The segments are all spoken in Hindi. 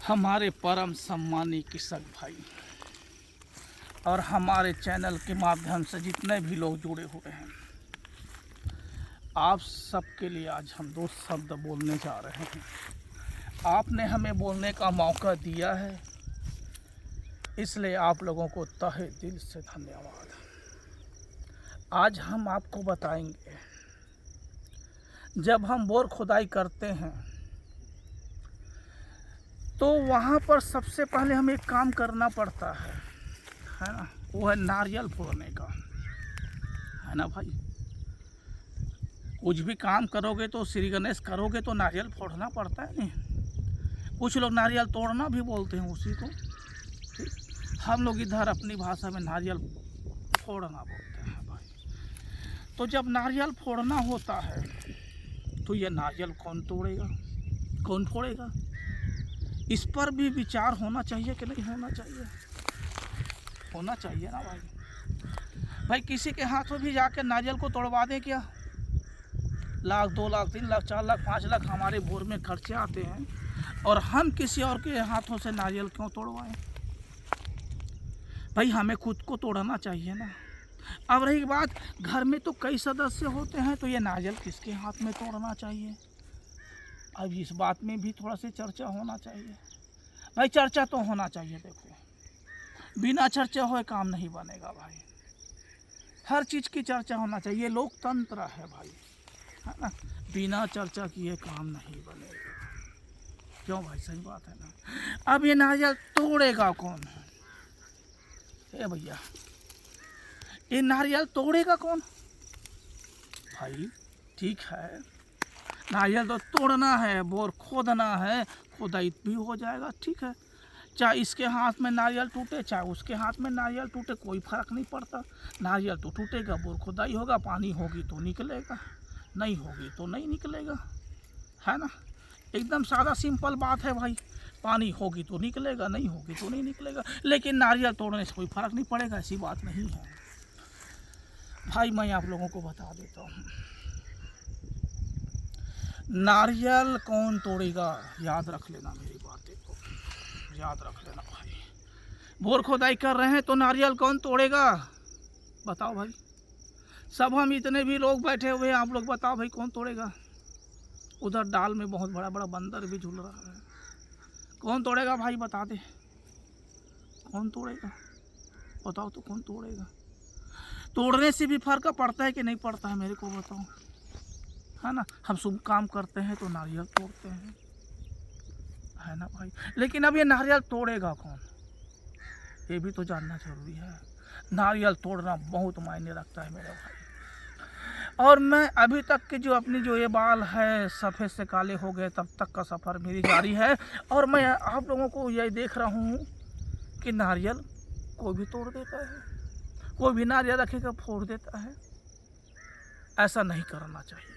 हमारे परम सम्मानी कृषक भाई और हमारे चैनल के माध्यम से जितने भी लोग जुड़े हुए हैं, आप सबके लिए आज हम 2 शब्द बोलने जा रहे हैं। आपने हमें बोलने का मौका दिया है, इसलिए आप लोगों को तहे दिल से धन्यवाद। आज हम आपको बताएंगे, जब हम बोर खुदाई करते हैं तो वहाँ पर सबसे पहले हमें एक काम करना पड़ता है ना, वो है नारियल फोड़ने का, है ना भाई। कुछ भी काम करोगे तो श्री गणेश करोगे तो नारियल फोड़ना पड़ता है नहीं। कुछ लोग नारियल तोड़ना भी बोलते हैं उसी को, ठीक। हम लोग इधर अपनी भाषा में नारियल फोड़ना बोलते हैं भाई। तो जब नारियल फोड़ना होता है तो ये नारियल कौन तोड़ेगा, कौन फोड़ेगा, इस पर भी विचार होना चाहिए कि नहीं होना चाहिए? होना चाहिए ना भाई। भाई किसी के हाथों भी जाके नारियल को तोड़वा दें क्या? 1 लाख 2 लाख 3 लाख 4 लाख 5 लाख हमारे बोर में खर्चे आते हैं, और हम किसी और के हाथों से नारियल क्यों तोड़वाएं? भाई हमें खुद को तोड़ना चाहिए ना। अब रही बात, घर में तो कई सदस्य होते हैं, तो ये नारियल किसके हाथ में तोड़ना चाहिए? अब इस बात में भी थोड़ा सा चर्चा होना चाहिए भाई। चर्चा तो होना चाहिए। देखो, बिना चर्चा हुए काम नहीं बनेगा भाई। हर चीज़ की चर्चा होना चाहिए, लोकतंत्र है भाई, है ना। बिना चर्चा किए काम नहीं बनेगा। क्यों भाई? सही बात है ना। अब ये नारियल तोड़ेगा कौन है? ए भैया, ये नारियल तोड़ेगा कौन भाई? ठीक है, नारियल तो तोड़ना है, बोर खोदना है, खुदाई भी हो जाएगा, ठीक है। चाहे इसके हाथ में नारियल टूटे चाहे उसके हाथ में नारियल टूटे, कोई फर्क नहीं पड़ता। नारियल तो टूटेगा, बोर खुदाई होगा, पानी होगी तो निकलेगा, नहीं होगी तो नहीं निकलेगा, है ना। एकदम सादा सिंपल बात है भाई। पानी होगी तो निकलेगा, नहीं होगी तो नहीं निकलेगा। लेकिन नारियल तोड़ने से कोई फर्क नहीं पड़ेगा, ऐसी बात नहीं है भाई। मैं आप लोगों को बता देता हूँ, नारियल कौन तोड़ेगा, याद रख लेना मेरी बातें को, याद रख लेना भाई। बोर खोदाई कर रहे हैं तो नारियल कौन तोड़ेगा? बताओ भाई। सब हम इतने भी लोग बैठे हुए हैं, आप लोग बताओ भाई कौन तोड़ेगा? उधर डाल में बहुत बड़ा बड़ा बंदर भी झूल रहा है, कौन तोड़ेगा भाई? बता दे, कौन तोड़ेगा? बताओ तो कौन तोड़ेगा? तोड़ने से भी फर्क पड़ता है कि नहीं पड़ता है, मेरे को बताओ, है ना। हम शुभ काम करते हैं तो नारियल तोड़ते हैं, है ना भाई। लेकिन अब ये नारियल तोड़ेगा कौन, ये भी तो जानना जरूरी है। नारियल तोड़ना बहुत मायने रखता है मेरे भाई। और मैं अभी तक के जो अपनी जो ये बाल है सफ़ेद से काले हो गए, तब तक का सफ़र मेरी जारी है। और मैं आप लोगों को यही देख रहा हूँ कि नारियल कोई भी तोड़ देता है, कोई भी नारियल रखेगा फोड़ देता है। ऐसा नहीं करना चाहिए,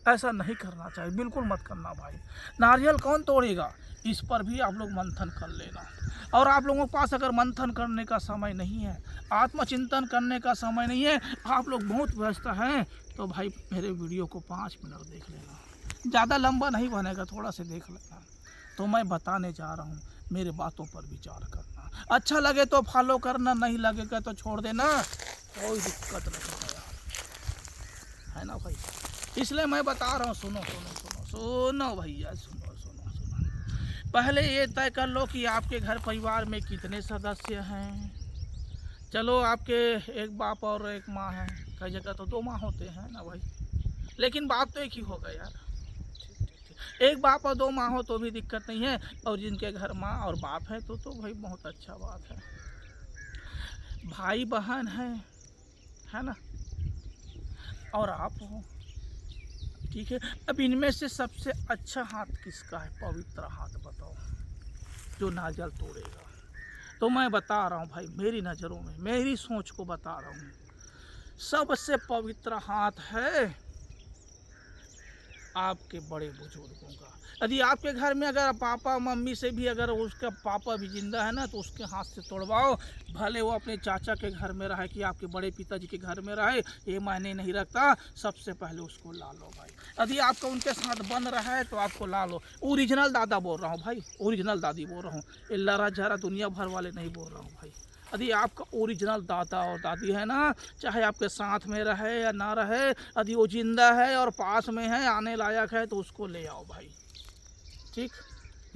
ऐसा नहीं करना चाहिए, बिल्कुल मत करना भाई। नारियल कौन तोड़ेगा, इस पर भी आप लोग मंथन कर लेना। और आप लोगों के पास अगर मंथन करने का समय नहीं है, आत्मचिंतन करने का समय नहीं है, आप लोग बहुत व्यस्त हैं, तो भाई मेरे वीडियो को 5 मिनट देख लेना, ज़्यादा लंबा नहीं बनेगा, थोड़ा सा देख लेना। तो मैं बताने जा रहा हूँ, मेरे बातों पर विचार करना। अच्छा लगे तो फॉलो करना, नहीं लगेगा तो छोड़ देना, कोई दिक्कत नहीं है यार, है ना भाई। इसलिए मैं बता रहा हूँ, सुनो सुनो सुनो सुनो भैया, सुनो सुनो सुनो। पहले ये तय कर लो कि आपके घर परिवार में कितने सदस्य हैं। चलो आपके एक बाप और एक माँ है, कई जगह तो 2 माँ होते हैं ना भाई, लेकिन बाप तो एक ही होगा यार। एक बाप और 2 माँ हो तो भी दिक्कत नहीं है, और जिनके घर माँ और बाप है तो भाई बहुत अच्छा बात है। भाई बहन है ना, और आप हो, ठीक है। अब इनमें से सबसे अच्छा हाथ किसका है, पवित्र हाथ बताओ, जो नारियल तोड़ेगा? तो मैं बता रहा हूँ भाई, मेरी नज़रों में, मेरी सोच को बता रहा हूँ, सबसे पवित्र हाथ है आपके बड़े बुजुर्गों का। यदि आपके घर में अगर पापा मम्मी से भी अगर उसका पापा भी जिंदा है ना तो उसके हाथ से तोड़वाओ, भले वो अपने चाचा के घर में रहे कि आपके बड़े पिताजी के घर में रहे, ये मायने नहीं रखता, सबसे पहले उसको ला लो भाई। यदि आपका उनके साथ बन रहा है तो आपको ला लो। ओरिजिनल दादा बोल रहा हूँ भाई, ओरिजिनल दादी बोल रहा हूँ, ये लड़ा झरा दुनिया भर वाले नहीं बोल रहा हूँ भाई। यदि आपका ओरिजिनल दादा और दादी है ना, चाहे आपके साथ में रहे या ना रहे, यदि वो जिंदा है और पास में है, आने लायक है, तो उसको ले आओ भाई। ठीक,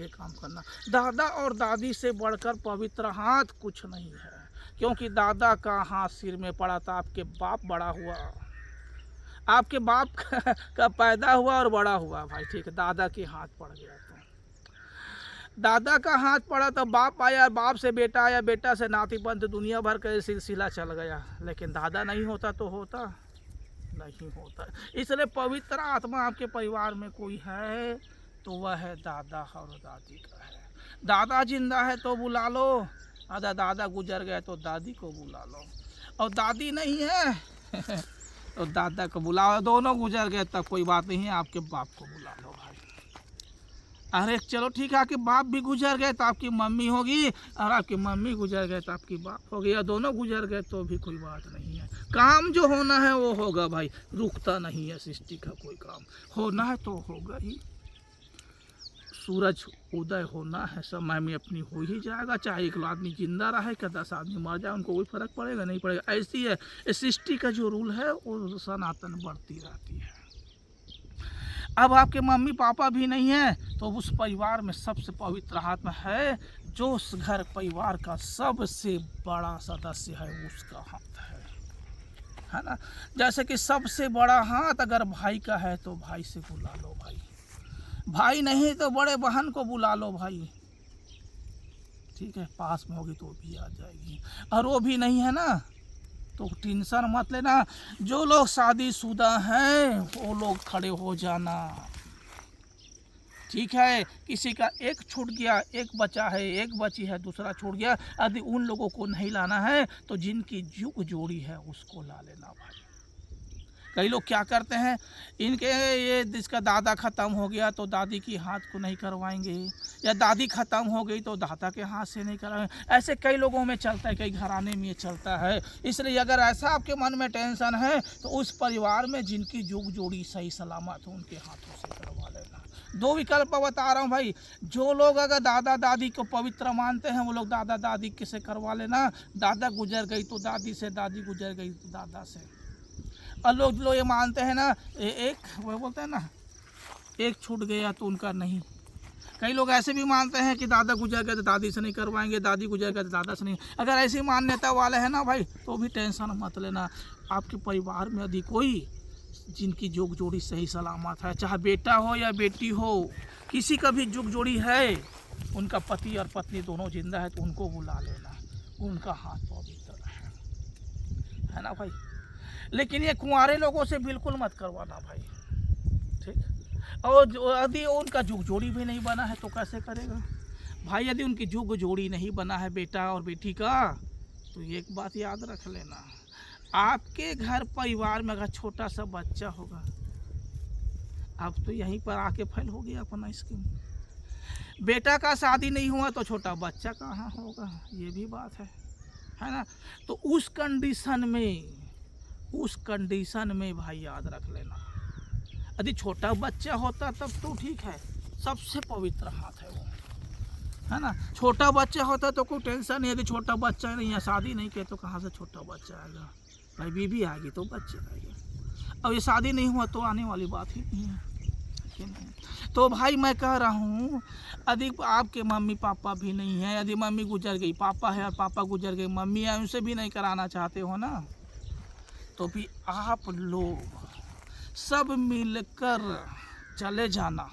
ये काम करना। दादा और दादी से बढ़कर पवित्र हाथ कुछ नहीं है, क्योंकि दादा का हाथ सिर में पड़ा था, आपके बाप बड़ा हुआ, आपके बाप का पैदा हुआ और बड़ा हुआ भाई। ठीक है, दादा के हाथ पड़ गया तो दादा का हाथ पड़ा तो बाप आया, बाप से बेटा आया, बेटा से नाती पंथ, दुनिया भर का सिलसिला चल गया। लेकिन दादा नहीं होता तो होता नहीं होता। इसलिए पवित्र आत्मा आपके परिवार में कोई है तो वह है दादा और दादी का है। दादा जिंदा है तो बुला लो, अगर दादा गुजर गए तो दादी को बुला लो, और दादी नहीं है तो दादा को बुलाओ। दोनों गुजर गए तब कोई बात नहीं है, आपके बाप को बुला लो भाई। अरे चलो ठीक है, आपके बाप भी गुजर गए तो आपकी मम्मी होगी, और आपकी मम्मी गुजर गए तो आपकी बाप होगी, या दोनों गुजर गए तो भी कोई बात नहीं है। काम जो होना है वो होगा भाई, रुकता नहीं है सृष्टि का कोई काम। होना है तो होगा ही, सूरज उदय होना है, समय में अपनी हो ही जाएगा। चाहे एक आदमी जिंदा रहे क्या 10 आदमी मर जाए, उनको कोई फर्क पड़ेगा नहीं पड़ेगा। ऐसी है सृष्टि का जो रूल है वो सनातन बढ़ती रहती है। अब आपके मम्मी पापा भी नहीं है तो उस परिवार में सबसे पवित्र आत्मा है, जो उस घर परिवार का सबसे बड़ा सदस्य है, उसका हाथ है ना। जैसे कि सबसे बड़ा हाथ अगर भाई का है तो भाई से बुला लो भाई, भाई नहीं तो बड़े बहन को बुला लो भाई। ठीक है, पास में होगी तो भी आ जाएगी, और वो भी नहीं है ना तो टेंशन मत लेना। जो लोग शादीशुदा हैं वो लोग खड़े हो जाना। ठीक है, किसी का एक छूट गया, एक बचा है, एक बची है, दूसरा छूट गया, यदि उन लोगों को नहीं लाना है तो जिनकी जुग जोड़ी है उसको ला लेना भाई। कई लोग क्या करते हैं, इनके ये जिसका दादा ख़त्म हो गया तो दादी की हाथ को नहीं करवाएंगे, या दादी ख़त्म हो गई तो दादा के हाथ से नहीं करवाएंगे। ऐसे कई लोगों में चलता है, कई घराने में ये चलता है। इसलिए अगर ऐसा आपके मन में टेंशन है तो उस परिवार में जिनकी जुग जोड़ी सही सलामत हो उनके हाथों से करवा लेना। 2 विकल्प बता रहा हूँ भाई। जो लोग अगर दादा दादी को पवित्र मानते हैं वो लोग दादा दादी से करवा लेना। दादा गुजर गई तो दादी से, दादी गुजर गई तो दादा से। और लोग ये मानते हैं ना, एक वो बोलते हैं ना, एक छूट गया तो उनका नहीं। कई लोग ऐसे भी मानते हैं कि दादा गुजर गए तो दादी से नहीं करवाएंगे, दादी गुजर गए तो दादा से नहीं। अगर ऐसी मान्यता वाले हैं ना भाई तो भी टेंशन मत लेना। आपके परिवार में यदि कोई जिनकी जुग जोड़ी सही सलामत है, चाहे बेटा हो या बेटी हो, किसी का भी जुग जोड़ी है, उनका पति और पत्नी दोनों जिंदा है तो उनको बुला लेना, उनका हाथ पवित्र है ना भाई। लेकिन ये कुंवारे लोगों से बिल्कुल मत करवाना भाई। ठीक, और यदि उनका जुग जोड़ी भी नहीं बना है तो कैसे करेगा भाई। यदि उनकी जुग जोड़ी नहीं बना है बेटा और बेटी का, तो एक बात याद रख लेना, आपके घर परिवार में अगर छोटा सा बच्चा होगा, अब तो यहीं पर आके फैल हो गया अपना स्कीम। बेटा का शादी नहीं हुआ तो छोटा बच्चा कहाँ होगा, ये भी बात है ना। तो उस कंडीशन में भाई याद रख लेना, यदि छोटा बच्चा होता तब तो ठीक है, सबसे पवित्र हाथ है वो, है ना। छोटा बच्चा होता तो कोई टेंशन नहीं। यदि छोटा बच्चा नहीं है, शादी नहीं किया तो कहाँ से छोटा बच्चा आएगा भाई। बीबी आएगी तो बच्चे आएंगे, अब ये शादी नहीं हुआ तो आने वाली बात ही नहीं है कि नहीं। तो भाई मैं कह रहा हूँ, यदि आपके मम्मी पापा भी नहीं है, यदि मम्मी गुजर गई, पापा है और पापा गुजर गए, मम्मी है, उनसे भी नहीं कराना चाहते हो ना, तो भी आप लोग सब मिलकर चले जाना।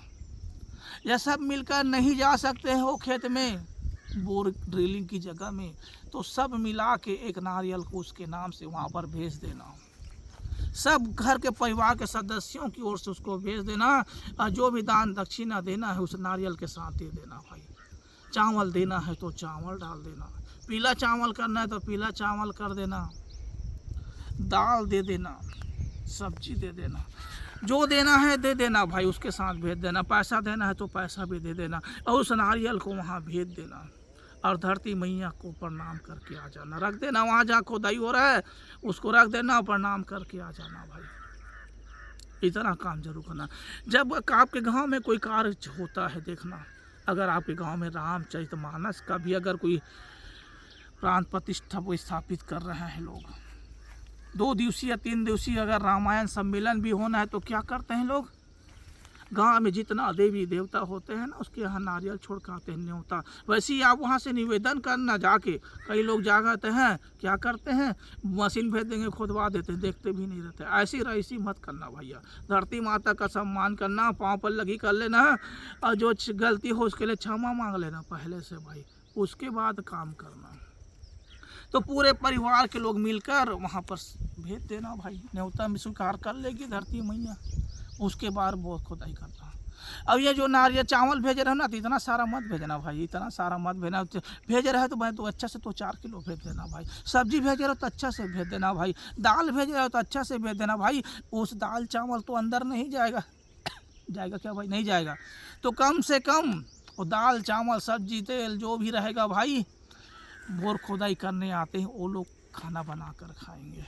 या सब मिलकर नहीं जा सकते हो खेत में बोर ड्रिलिंग की जगह में, तो सब मिला के एक नारियल को उसके नाम से वहाँ पर भेज देना। सब घर के परिवार के सदस्यों की ओर से उसको भेज देना, और जो भी दान दक्षिणा देना है उस नारियल के साथ दे देना भाई। चावल देना है तो चावल डाल देना, पीला चावल करना है तो पीला चावल कर देना, दाल दे देना, सब्जी दे देना। जो देना है दे देना भाई, उसके साथ भेज देना, पैसा देना है तो पैसा भी दे देना, और उस नारियल को वहाँ भेज देना, और धरती मैया को प्रणाम करके आ जाना, रख देना वहाँ जहाँ खुदाई हो रहा है, उसको रख देना और प्रणाम करके आ जाना भाई। इतना काम जरूर करना। जब आपके गांव में कोई कार्य होता है, देखना, अगर आपके गांव में रामचरितमानस का भी अगर कोई प्राण प्रतिष्ठा को स्थापित कर रहे हैं लोग, 2 दिवसीय 3 दिवसीय अगर रामायण सम्मेलन भी होना है, तो क्या करते हैं लोग, गांव में जितना देवी देवता होते हैं ना, उसके यहाँ नारियल छोड़ के आते हैं न्योता। वैसे ही आप वहाँ से निवेदन करना जाके, कई लोग जागते हैं, क्या करते हैं, मशीन भेज देंगे, खुदवा देते हैं, देखते भी नहीं रहते। ऐसी रईसी मत करना भैया, धरती माता का सम्मान करना, पाँव पर लगी कर लेना, और जो गलती हो उसके लिए क्षमा मांग लेना पहले से भाई, उसके बाद काम करना। तो पूरे परिवार के लोग मिलकर वहाँ पर भेज देना भाई, न्योता में स्वीकार कर लेगी धरती मैया, उसके बाद वो खुदाई करना। अब ये जो नारियल चावल भेज रहे हो ना, तो इतना सारा मत भेजना भाई, इतना सारा मत भेजना। भेज रहे हो तो भाई तो अच्छा से तो 4 किलो भेज देना भाई, सब्जी भेज रहे हो तो अच्छा से भेज देना भाई, दाल भेज रहे हो तो अच्छा से भेज देना भाई। उस दाल चावल तो अंदर नहीं जाएगा, जाएगा क्या भाई, नहीं जाएगा। तो कम से कम वो दाल चावल सब्जी तेल जो भी रहेगा भाई, बोर खोदाई करने आते हैं वो लोग खाना बना कर खाएंगे,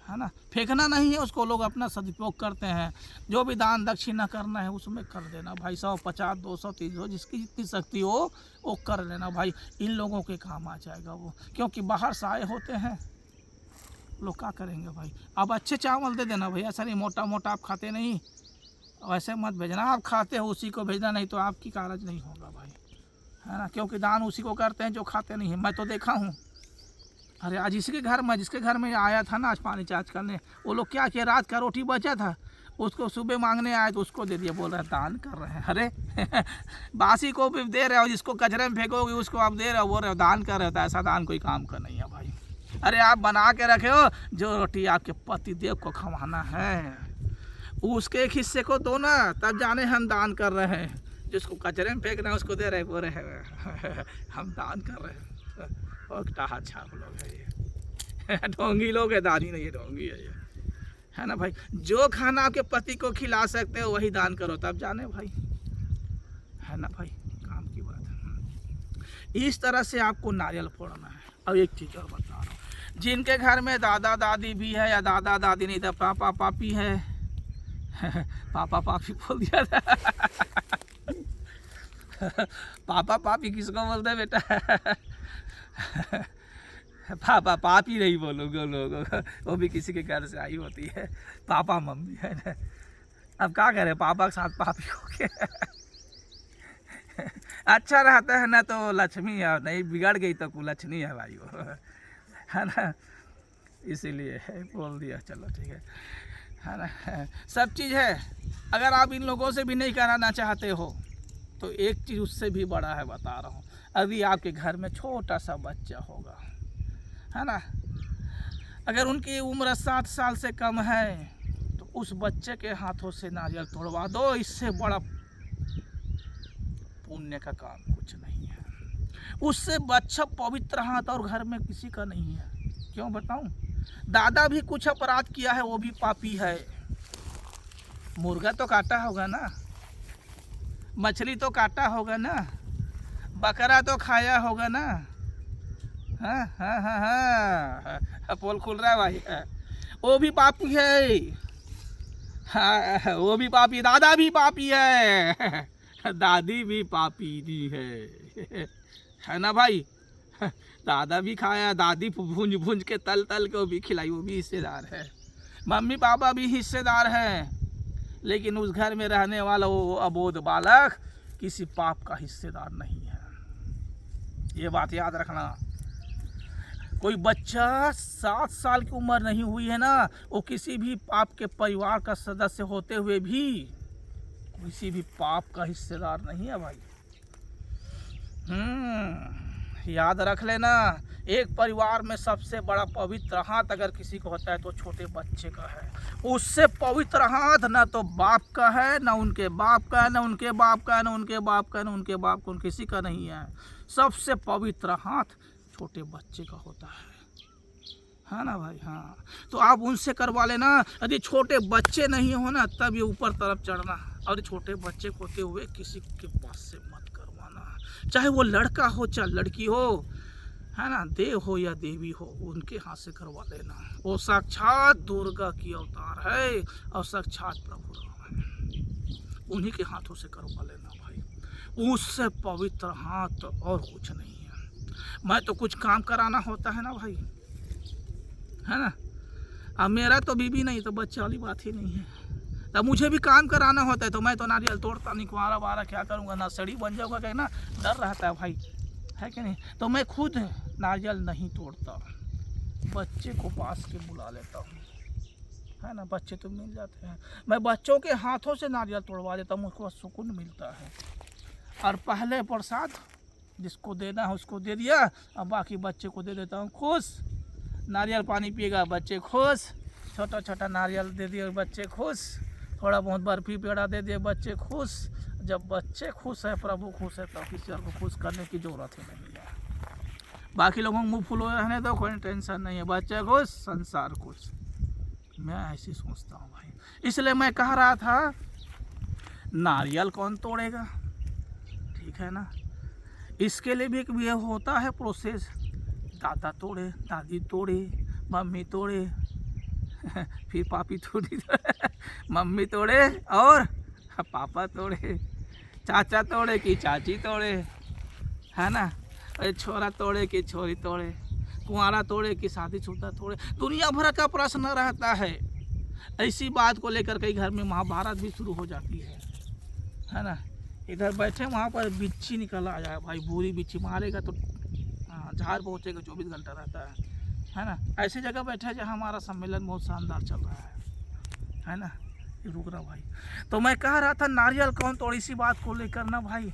है ना। फेंकना नहीं है उसको, लोग अपना सदुपयोग करते हैं। जो भी दान दक्षिणा करना है उसमें कर देना भाई, 100 50 200 300 जिसकी जितनी शक्ति हो वो कर लेना भाई, इन लोगों के काम आ जाएगा वो, क्योंकि बाहर से आए होते हैं लोग, क्या करेंगे भाई। अब अच्छे चावल दे देना भाई, ऐसा नहीं मोटा मोटा आप खाते नहीं, वैसे मत भेजना, आप खाते हो उसी को भेजना, नहीं तो आपकी कारज नहीं होगा भाई, है ना। क्योंकि दान उसी को करते हैं जो खाते नहीं है, मैं तो देखा हूँ। अरे आज जिसके घर में आया था ना आज पानी चार्ज करने, वो लोग क्या किया, रात का रोटी बचा था, उसको सुबह मांगने आए तो उसको दे दिया, बोल रहे हैं दान कर रहे हैं। अरे बासी को भी दे रहे हो, जिसको कचरे में फेंकोगे उसको आप दे रहे हो, बोल रहे हो दान कर रहे हो, तो ऐसा दान कोई काम का नहीं है भाई। अरे आप बना के रखे हो, जो रोटी आपके पति देव को खवाना है उसके एक हिस्से को दो ना, तब जाने हम दान कर रहे हैं। जिसको कचरे में फेंक रहे हैं उसको दे रहे, बोल रहे हैं हम दान कर रहे हैं। और टाहा छाप लोग है ये, ढोंगी लोग है, दानी नहीं है, ढोंगी है ये, है ना भाई। जो खाना आपके पति को खिला सकते हो वही दान करो, तब जाने भाई, है ना भाई, काम की बात है। इस तरह से आपको नारियल फोड़ना है। अब एक चीज़ और बता रहा हूँ, जिनके घर में दादा दादी भी है, या दादा दादी नहीं तो पापा पापी है पापा पापी बोल दिया था पापा पापी किसको बोलते हैं बेटा पापा पापी नहीं बोलोगे लोगों, वो भी किसी के घर से आई होती है, पापा मम्मी है ना। अब क्या करें, पापा के साथ पापी हो गया अच्छा रहता है ना तो लक्ष्मी है, नहीं बिगड़ गई तो कुलक्ष्मी है भाई वो, है ना। इसीलिए बोल दिया, चलो ठीक है ना। सब चीज़ है, अगर आप इन लोगों से भी नहीं कराना चाहते हो तो एक चीज़ उससे भी बड़ा है, बता रहा हूँ। अभी आपके घर में छोटा सा बच्चा होगा, है ना, अगर उनकी उम्र 7 साल से कम है तो उस बच्चे के हाथों से नारियल तोड़वा दो, इससे बड़ा पुण्य का काम कुछ नहीं है। उससे बच्चा पवित्र हाथ और घर में किसी का नहीं है। क्यों बताऊं, दादा भी कुछ अपराध किया है, वो भी पापी है। मुर्गा तो काटा होगा ना, मछली तो काटा होगा ना, बकरा तो खाया होगा ना। हाँ हाँ हाँ हाँ, पोल खुल रहा है भाई, वो भी पापी है। हाँ वो भी पापी, दादा भी पापी है दादी भी पापी ही है ना भाई। दादा भी खाया, दादी भूंज भूंज के तल तल के वो भी खिलाई, वो भी हिस्सेदार है। मम्मी पापा भी हिस्सेदार हैं, लेकिन उस घर में रहने वाला वो अबोध बालक किसी पाप का हिस्सेदार नहीं है। ये बात याद रखना। कोई बच्चा 7 साल की उम्र नहीं हुई है ना, वो किसी भी पाप के परिवार का सदस्य होते हुए भी किसी भी पाप का हिस्सेदार नहीं है भाई। याद रख लेना, एक परिवार में सबसे बड़ा पवित्र हाथ अगर किसी को होता है तो छोटे बच्चे का है। उससे पवित्र हाथ ना तो बाप का है, ना उनके बाप का है, ना उनके बाप का है, ना उनके बाप का है, ना उनके बाप का, किसी का नहीं है। सबसे पवित्र हाथ छोटे बच्चे का होता है ना भाई। हाँ, तो आप उनसे करवा लेना। यदि छोटे बच्चे नहीं हो ना तब ये ऊपर तरफ चढ़ना, और छोटे बच्चे होते हुए किसी के पास से मत करवाना, चाहे वो लड़का हो चाहे लड़की हो, है ना, देव हो या देवी हो, उनके हाथ से करवा लेना। वो साक्षात दुर्गा की अवतार है और साक्षात प्रभु राम है, उन्हीं के हाथों से करवा लेना भाई। उससे पवित्र हाथ और कुछ नहीं है। मैं तो कुछ काम कराना होता है ना भाई, है ना, अब मेरा तो बीबी नहीं तो बच्चे वाली बात ही नहीं है, तब मुझे भी काम कराना होता है तो मैं तो नारियल तोड़ता नहीं, कुंवारा बारा क्या करूँगा, ना सड़ी बन जाऊँगा, क्या ना डर रहता है भाई, है कि नहीं। तो मैं खुद नारियल नहीं तोड़ता, बच्चे को पास के बुला लेता हूँ, है ना, बच्चे तो मिल जाते हैं, मैं बच्चों के हाथों से नारियल तोड़वा देता हूँ, मुझको सुकून मिलता है। और पहले प्रसाद जिसको देना है उसको दे दिया, और बाकी बच्चे को दे देता हूँ खुश, नारियल पानी पिएगा बच्चे खुश, छोटा छोटा नारियल दे दिए बच्चे खुश, थोड़ा बहुत बर्फी पेड़ा दे दिए बच्चे खुश। जब बच्चे खुश है, प्रभु खुश है, तो किसी और को खुश करने की ज़रूरत ही नहीं है। बाकी लोगों को मुँह फुले रहने दो, कोई टेंशन नहीं है, बच्चे खुश संसार खुश, मैं ऐसी सोचता हूँ भाई। इसलिए मैं कह रहा था नारियल कौन तोड़ेगा, ठीक है ना, इसके लिए भी एक ये होता है प्रोसेस, दादा तोड़े, दादी तोड़े, मम्मी तोड़े फिर पापी तोड़ी मम्मी तोड़े और पापा तोड़े, चाचा तोड़े कि चाची तोड़े, है ना, अरे छोरा तोड़े कि छोरी तोड़े, कुंवारा तोड़े कि शादीशुदा तोड़े, दुनिया भर का प्रश्न रहता है। ऐसी बात को लेकर कई घर में महाभारत भी शुरू हो जाती है ना। इधर बैठे वहाँ पर बिच्छी निकल आ जाए भाई, बुरी बिच्छी मारेगा तो झाड़ पहुँचेगा, 24 घंटा रहता है ना। ऐसी जगह बैठे जहाँ हमारा सम्मेलन बहुत शानदार चल रहा है ना। रुक रहा भाई, तो मैं कह रहा था नारियल कौन तोड़ी, इसी बात को लेकर ना भाई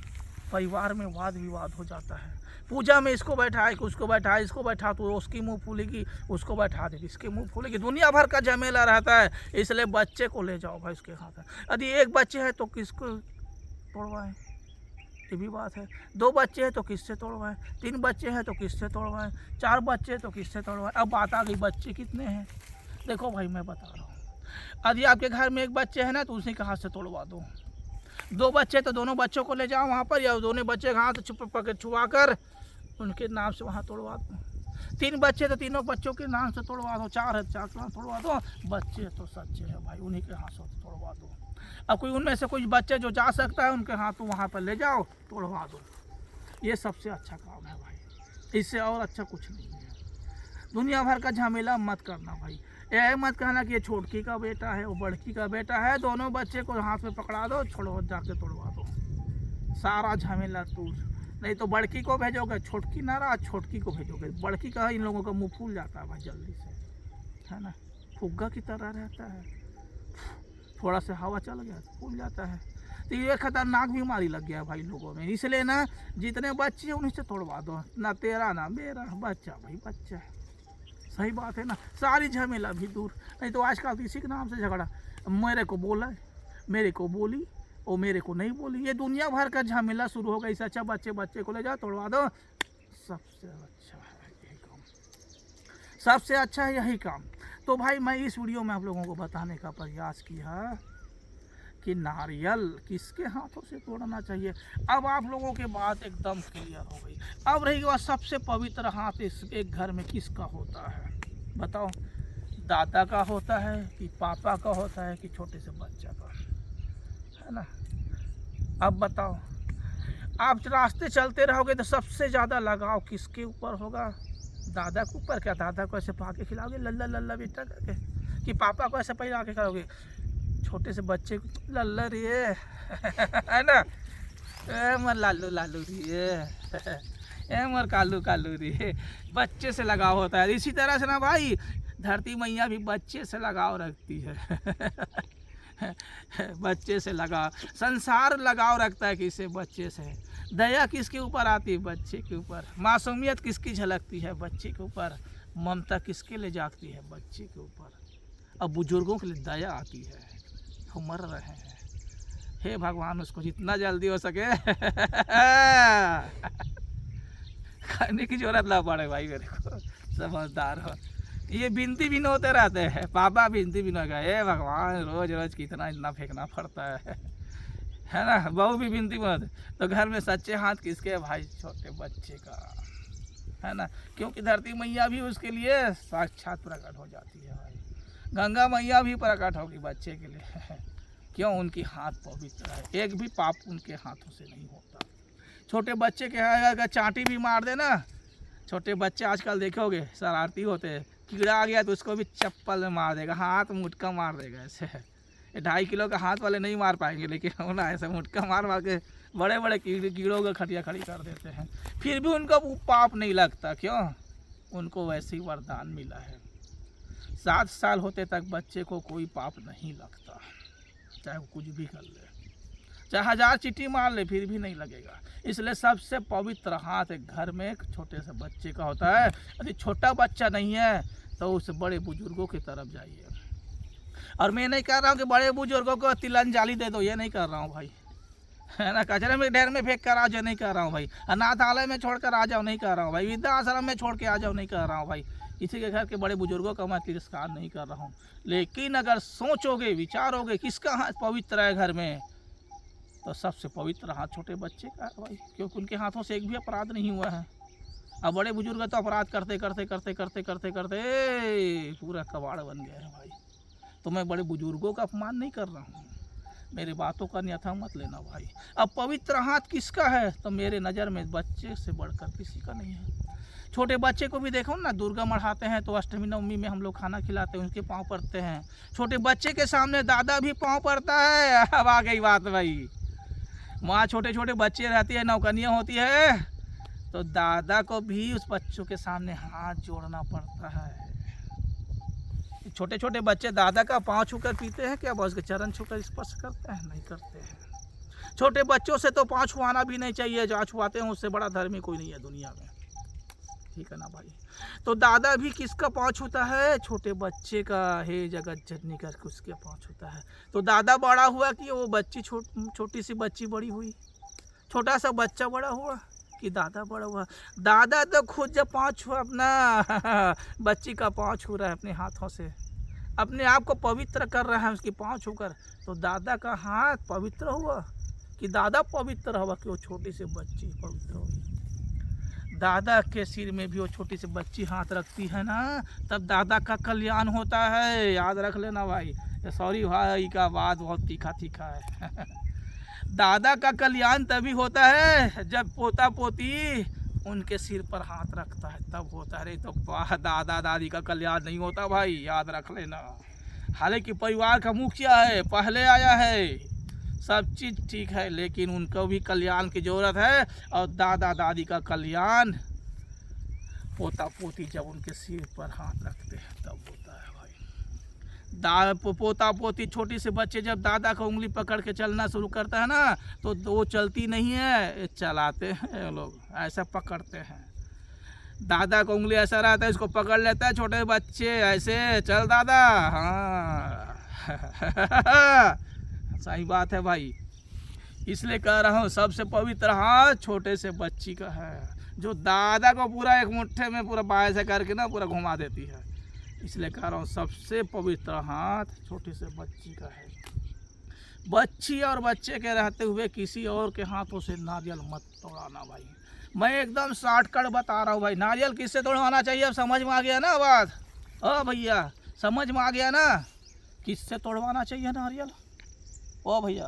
परिवार में वाद विवाद हो जाता है। पूजा में इसको बैठाए कि उसको बैठाए, इसको बैठा तो उसकी मुंह फूलेगी, उसको बैठा दे इसके मुंह फूलेगी, दुनिया भर का झमेला रहता है। इसलिए बच्चे को ले जाओ भाई उसके हाथ में। यदि एक बच्चे है तो किसको तोड़वाएं, ये भी बात है। 2 बच्चे हैं तो किससे तोड़वाएं, 3 बच्चे हैं तो किससे तोड़वाएं, 4 बच्चे तो किससे तोड़वाएं। अब बात आ गई बच्चे कितने हैं। देखो भाई मैं बता रहा हूँ, यदि आपके घर में एक बच्चे है ना तो उसी के हाथ से तोड़वा दो। 2 बच्चे तो दोनों बच्चों को ले जाओ वहाँ पर, या दोनों बच्चे के हाथ छुप पकड़ छुआ कर उनके नाम से वहाँ तोड़वा दो। 3 बच्चे तो तीनों बच्चों के नाम से तोड़वा दो, 4 है 4 के नाम तोड़वा दो। बच्चे तो सच्चे हैं भाई, उन्हीं के हाथ से तोड़वा दो। अब कोई उनमें से कुछ बच्चे जो जा सकता है उनके हाथ वहाँ पर ले जाओ, तोड़वा दो। ये सबसे अच्छा काम है भाई, इससे और अच्छा कुछ नहीं है। दुनिया भर का झमेला मत करना भाई। ये मत कहना कि ये छोटकी का बेटा है वो बड़की का बेटा है, दोनों बच्चे को हाथ में पकड़ा दो, छोड़ो जाके तोड़वा दो, सारा झमेला दूर। नहीं तो बड़की को भेजोगे, छोटकी नाराज, छोटकी को भेजोगे बड़की का, इन लोगों का मुंह फूल जाता है भाई जल्दी से, है ना, फुग्गा की तरह रहता है, थोड़ा सा हवा चल गया तो फूल जाता है। तो ये खतरनाक बीमारी लग गया है भाई लोगों में। इसलिए ना जितने बच्चे हैं उन्हीं से तोड़वा दो, ना तेरा ना मेरा, बच्चा भाई बच्चा। सही बात है ना, सारी झमेला भी दूर। नहीं तो आजकल किसी के नाम से झगड़ा, मेरे को बोला, मेरे को बोली, वो मेरे को नहीं बोली, ये दुनिया भर का झमेला शुरू हो गया। इससे अच्छा बच्चे को ले जाओ तोड़वा दो, सबसे अच्छा है यही काम, सबसे अच्छा है यही काम। तो भाई मैं इस वीडियो में आप लोगों को बताने का प्रयास किया कि नारियल किसके हाथों से तोड़ना चाहिए। अब आप लोगों के बात एकदम क्लियर हो गई। अब रही बात, सबसे पवित्र हाथ इस एक घर में किसका होता है बताओ, दादा का होता है कि पापा का होता है कि छोटे से बच्चा का, है ना। अब बताओ, आप रास्ते चलते रहोगे तो सबसे ज़्यादा लगाव किसके ऊपर होगा, दादा के ऊपर। क्या दादा को ऐसे पाके खिलाओगे लल्ला लल्ला बेटा करके, कि पापा को ऐसे पहले आके खिलाओगे, छोटे से बच्चे को लल्ला रिए है ना, ए मर लालू लालू रिए ए मर कालू कालू रिए, बच्चे से लगाव होता है। इसी तरह से ना भाई धरती मैया भी बच्चे से लगाव रखती है बच्चे से लगाव, संसार लगाव रखता है किससे, बच्चे से। दया किसके ऊपर आती है, बच्चे के ऊपर। मासूमियत किसकी झलकती है, बच्चे के ऊपर। ममता किसके लिए जागती है, बच्चे के ऊपर। अब बुजुर्गों के लिए दया आती है, वो मर रहे हैं, हे भगवान उसको जितना जल्दी हो सके खाने की जरूरत ना पड़े भाई, मेरे को समझदार हो, ये बिनती बिनोते रहते हैं, पापा बिनती बिनोगा, हे भगवान रोज रोज कितना इतना फेंकना पड़ता है ना। बहू भी बिनती बिनोते, तो घर में सच्चे हाथ किसके है भाई? छोटे बच्चे का, है ना। क्योंकि धरती मैया भी उसके लिए साक्षात प्रकट हो जाती है भाई, गंगा मैया भी प्रकट होगी बच्चे के लिए। क्यों? उनकी हाथ पवित्र है, एक भी पाप उनके हाथों से नहीं होता। छोटे बच्चे के अगर चांटी भी मार देना, छोटे बच्चे आजकल देखोगे शरारती होते हैं, कीड़ा आ गया तो उसको भी चप्पल में मार देगा, हाथ मुटका मार देगा ऐसे। 2.5 किलो का हाथ वाले नहीं मार पाएंगे, लेकिन हम ना ऐसे मुटका मार मार के बड़े बड़े कीड़ों का खटिया खड़ी कर देते हैं, फिर भी उनको पाप नहीं लगता। क्यों? उनको वैसे ही वरदान मिला है। 7 साल होते तक बच्चे को कोई पाप नहीं लगता, चाहे वो कुछ भी कर ले, चाहे 1000 चींटी मार ले, फिर भी नहीं लगेगा। इसलिए सबसे पवित्र हाथ एक घर में एक छोटे से बच्चे का होता है। यदि छोटा बच्चा नहीं है तो उस बड़े बुजुर्गों की तरफ जाइए। और मैं नहीं कह रहा हूँ कि बड़े बुजुर्गों को तिलक जाली दे दो, ये नहीं कर रहा हूँ भाई, है ना। कचरे में ढेर में फेंक कर आ जाओ, नहीं कर रहा हूँ भाई। अनाथालय में छोड़ कर आ जाओ, नहीं कर रहा हूँ भाई। वृद्धाश्रम में छोड़ के आ जाओ, नहीं कर रहा हूँ भाई। किसी के घर के बड़े बुजुर्गों का मैं तिरस्कार नहीं कर रहा हूँ, लेकिन अगर सोचोगे विचारोगे किसका हाथ पवित्र है घर में, तो सबसे पवित्र हाथ छोटे बच्चे का है भाई, क्योंकि उनके हाथों से एक भी अपराध नहीं हुआ है। अब बड़े बुजुर्ग तो अपराध करते करते करते करते करते करते पूरा कबाड़ बन गया है भाई। तो मैं बड़े बुजुर्गों का अपमान नहीं कर रहा हूँ, मेरी बातों का अन्यथा मत लेना भाई। अब पवित्र हाथ किसका है? तो मेरे नज़र में बच्चे से बढ़कर किसी का नहीं है। छोटे बच्चे को भी देखो ना, दुर्गा मढ़ाते हैं तो अष्टमी नवमी में हम लोग खाना खिलाते हैं, उनके पाँव पड़ते हैं। छोटे बच्चे के सामने दादा भी पाँव पड़ता है। अब आ गई बात भाई, वहाँ छोटे छोटे बच्चे रहती है, नौकनियाँ होती है, तो दादा को भी उस बच्चों के सामने हाथ जोड़ना पड़ता है। छोटे छोटे बच्चे दादा का पाँव छूकर पीते हैं क्या? बस के चरण छूकर स्पर्श करते हैं? नहीं करते हैं। छोटे बच्चों से तो पाँव छुआना भी नहीं चाहिए, जहाँ छुआते हैं उससे बड़ा धर्मी कोई नहीं है दुनिया में, ठीक है ना भाई। तो दादा भी किसका पाँव छूता है? छोटे बच्चे का। हे जगत जननी करके उसके पाँव छूता है। तो दादा बड़ा हुआ कि वो बच्ची छोटी सी बच्ची बड़ी हुई? छोटा सा बच्चा बड़ा हुआ कि दादा बड़ा हुआ? दादा तो खुद जब पाँव छुआ अपना बच्ची का पाँव छू रहा है अपने हाथों से, अपने आप को पवित्र कर रहा है उसकी पाँव छूकर, तो दादा का हाथ पवित्र हुआ कि दादा पवित्र हुआ कि वो छोटी सी बच्ची पवित्र हुई? दादा के सिर में भी वो छोटी सी बच्ची हाथ रखती है ना, तब दादा का कल्याण होता है। याद रख लेना भाई, सॉरी भाई का बात बहुत तीखा तीखा है। दादा का कल्याण तभी होता है जब पोता पोती उनके सिर पर हाथ रखता है, तब होता है। तो दादा दादी का कल्याण नहीं होता भाई, याद रख लेना। हालांकि परिवार का मुखिया है, पहले आया है, सब चीज़ ठीक है, लेकिन उनको भी कल्याण की ज़रूरत है। और दादा दादी का कल्याण पोता पोती जब उनके सिर पर हाथ रखते हैं तब होता है भाई। पोता पोती छोटी से बच्चे जब दादा का उंगली पकड़ के चलना शुरू करता है ना, तो वो चलती नहीं है, चलाते हैं लोग, ऐसा पकड़ते हैं। दादा का उंगली ऐसा रहता है, इसको पकड़ लेता है छोटे बच्चे, ऐसे चल दादा, हाँ। सही बात है भाई, इसलिए कह रहा हूँ सबसे पवित्र हाथ छोटे से बच्ची का है, जो दादा को पूरा एक मुट्ठे में पूरा बाएं से करके ना पूरा घुमा देती है। इसलिए कह रहा हूँ सबसे पवित्र हाथ छोटे से बच्ची का है। बच्ची और बच्चे के रहते हुए किसी और के हाथों से नारियल मत तोड़ाना भाई। मैं एकदम शॉर्टकट बता रहा हूँ भाई। नारियल किससे तोड़वाना चाहिए? अब समझ में आ गया ना बात? ओ भैया समझ में आ गया ना किससे तोड़वाना चाहिए नारियल? ओ भैया,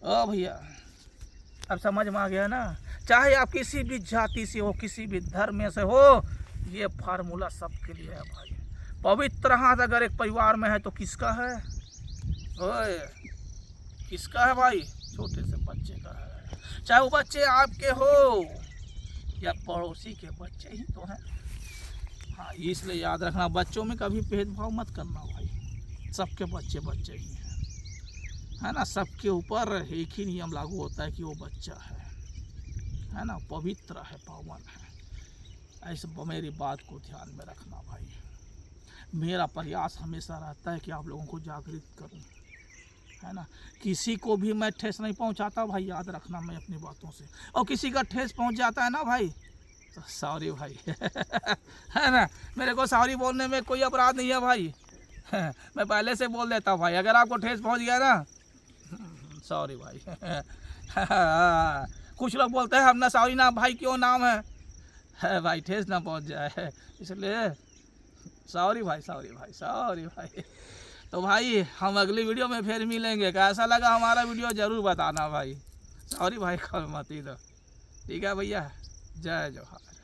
ओ भैया, अब समझ में आ गया ना? चाहे आप किसी भी जाति से हो, किसी भी धर्म में से हो, ये फार्मूला सबके लिए है भाई। पवित्र हाथ अगर एक परिवार में है तो किसका है? ओए, किसका है भाई? छोटे से बच्चे का है। चाहे वो बच्चे आपके हो या पड़ोसी के बच्चे ही तो हैं। हाँ, इसलिए याद रखना, बच्चों में कभी भेदभाव मत करना भाई। सबके बच्चे बच्चे ही हैं, है ना। सबके ऊपर एक ही नियम लागू होता है कि वो बच्चा है ना, पवित्र है, पावन है। ऐसे मेरी बात को ध्यान में रखना भाई। मेरा प्रयास हमेशा रहता है कि आप लोगों को जागृत करूं, है ना। किसी को भी मैं ठेस नहीं पहुंचाता भाई, याद रखना मैं अपनी बातों से। और किसी का ठेस पहुंच जाता है ना भाई, तो सॉरी भाई है ना, मेरे को सॉरी बोलने में कोई अपराध नहीं है भाई। मैं पहले से बोल देता भाई, अगर आपको ठेस पहुंच गया ना, सॉरी भाई। कुछ लोग बोलते हैं हम ना सॉरी ना भाई क्यों नाम है भाई, ठेस ना पहुंच जाए इसलिए सॉरी भाई, सॉरी भाई, सॉरी भाई। तो भाई हम अगली वीडियो में फिर मिलेंगे, कैसा लगा हमारा वीडियो ज़रूर बताना भाई। सॉरी भाई, कॉल मत ही दो, ठीक है भैया। जय जवाहर।